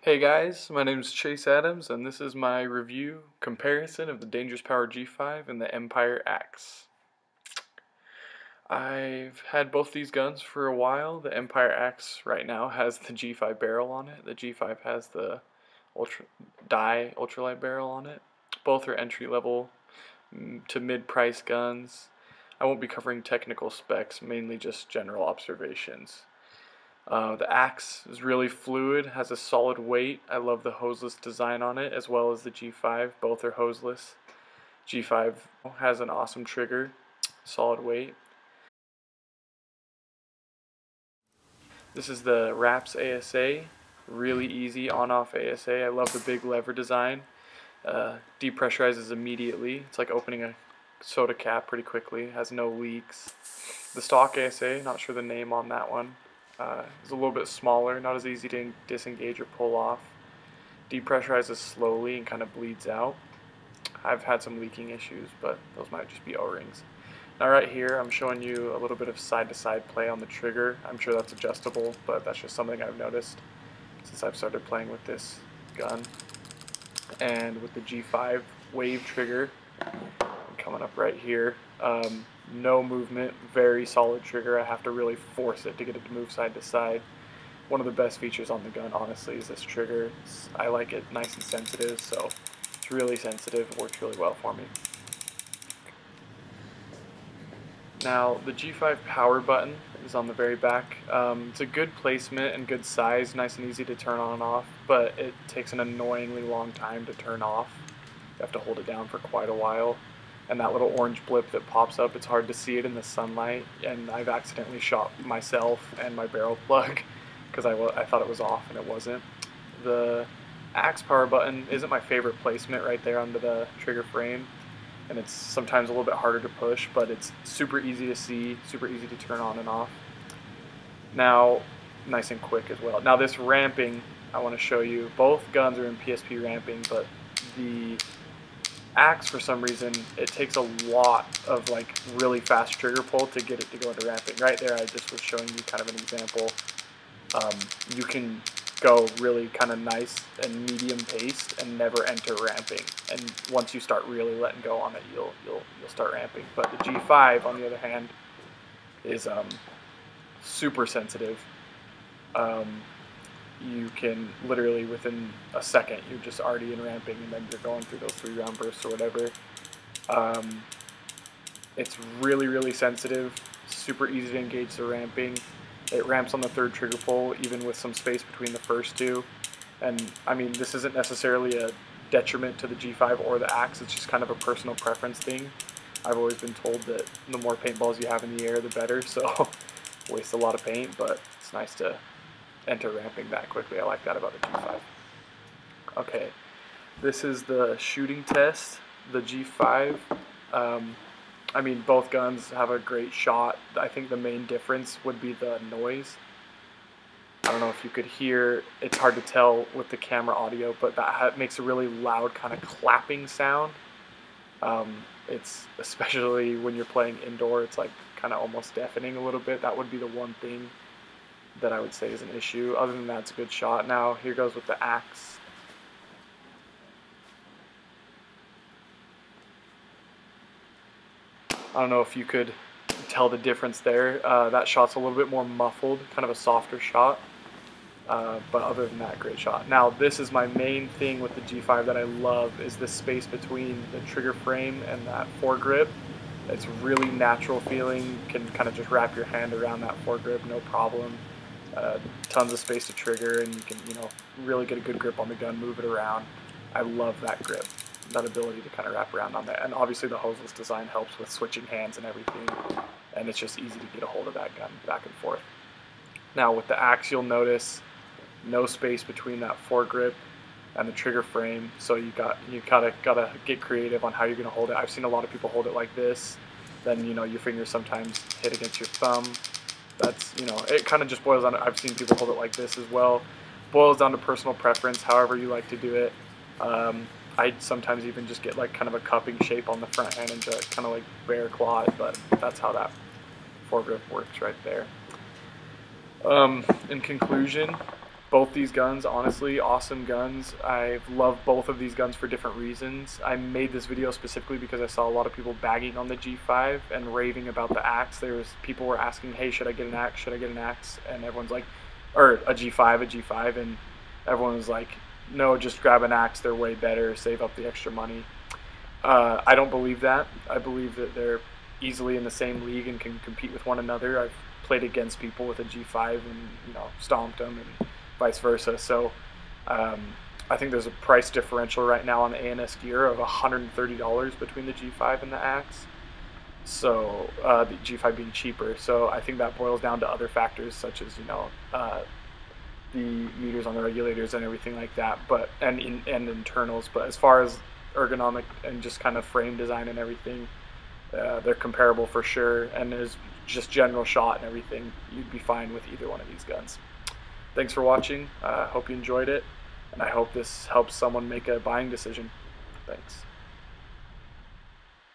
Hey guys, my name is Chase Adams, and this is my review comparison of the Dangerous Power G5 and the Empire Axe. I've had both these guns for a while. The Empire Axe right now has the G5 barrel on it. The G5 has the ultralight barrel on it. Both are entry level to mid-price guns. I won't be covering technical specs, mainly just general observations. The axe is really fluid, has a solid weight. I love the hoseless design on it, as well as the G5. Both are hoseless. G5 has an awesome trigger, solid weight. This is the Wraps ASA, really easy on-off ASA. I love the big lever design. Depressurizes immediately. It's like opening a soda cap pretty quickly. Has no leaks. The stock ASA, not sure the name on that one. Is a little bit smaller, not as easy to disengage or pull off. Depressurizes slowly and kind of bleeds out. I've had some leaking issues, but those might just be O-rings. Now right here I'm showing you a little bit of side-to-side play on the trigger. I'm sure that's adjustable, but that's just something I've noticed since I've started playing with this gun. And with the G5 wave trigger, coming up right here, no movement, very solid trigger. I have to really force it to get it to move side to side. One of the best features on the gun, honestly, is this trigger. I like it nice and sensitive, so it's really sensitive. It works really well for me. Now, the G5 power button is on the very back. It's a good placement and good size, nice and easy to turn on and off, but it takes an annoyingly long time to turn off. You have to hold it down for quite a while. And that little orange blip that pops up, it's hard to see it in the sunlight, and I've accidentally shot myself and my barrel plug because I thought it was off and it wasn't. The axe power button isn't my favorite placement right there under the trigger frame, and it's sometimes a little bit harder to push, but it's super easy to see, super easy to turn on and off. Now, nice and quick as well. Now this ramping, I want to show you, both guns are in PSP ramping, but the axe, for some reason, it takes a lot of like really fast trigger pull to get it to go into ramping. Right there, I just was showing you kind of an example. You can go really kind of nice and medium paced and never enter ramping. And once you start really letting go on it, you'll start ramping. But the G5, on the other hand, is super sensitive. You can literally within a second you're just already in ramping, and then you're going through those 3-round bursts or whatever. It's really sensitive, super easy to engage the ramping. It ramps on the third trigger pull, even with some space between the first two. And I mean, this isn't necessarily a detriment to the G5 or the axe, it's just kind of a personal preference thing. I've always been told that the more paintballs you have in the air, the better, so waste a lot of paint, but it's nice to enter ramping that quickly. I like that about the G5. Okay, this is the shooting test. The G5, I mean, both guns have a great shot. I think the main difference would be the noise. I don't know if you could hear, it's hard to tell with the camera audio, but that makes a really loud kind of clapping sound. It's especially when you're playing indoor, it's like kind of almost deafening a little bit. That would be the one thing that I would say is an issue. Other than that, it's a good shot. Now, here goes with the axe. I don't know if you could tell the difference there. That shot's a little bit more muffled, kind of a softer shot. But other than that, great shot. Now, this is my main thing with the G5 that I love, is the space between the trigger frame and that foregrip. It's really natural feeling. You can kind of just wrap your hand around that foregrip, no problem. Tons of space to trigger, and you can, really get a good grip on the gun, move it around. I love that grip, that ability to kind of wrap around on that. And obviously the hoseless design helps with switching hands and everything, and it's just easy to get a hold of that gun back and forth. Now with the axe, you'll notice no space between that foregrip and the trigger frame, so you gotta get creative on how you're gonna hold it. I've seen a lot of people hold it like this, then your fingers sometimes hit against your thumb. That's, it kind of just boils down to, I've seen people hold it like this as well. Boils down to personal preference, however you like to do it. I sometimes even just get like kind of a cupping shape on the front hand and just kind of like bear claw it, but that's how that foregrip works right there. In conclusion, Both these guns, honestly, awesome guns. I've loved both of these guns for different reasons. I made this video specifically because I saw a lot of people bagging on the G5 and raving about the axe. People were asking, hey, should I get an axe? Should I get an axe? And everyone's like, or a G5, and everyone was like, no, just grab an axe. They're way better. Save up the extra money. I don't believe that. I believe that they're easily in the same league and can compete with one another. I've played against people with a G5 and stomped them and vice versa. So I think there's a price differential right now on ANS gear of $130 between the G5 and the axe. So the G5 being cheaper. So I think that boils down to other factors such as the meters on the regulators and everything like that, and internals. But as far as ergonomic and just kind of frame design and everything, they're comparable for sure. And there's just general shot and everything, you'd be fine with either one of these guns. Thanks for watching. Hope you enjoyed it, and I hope this helps someone make a buying decision. Thanks.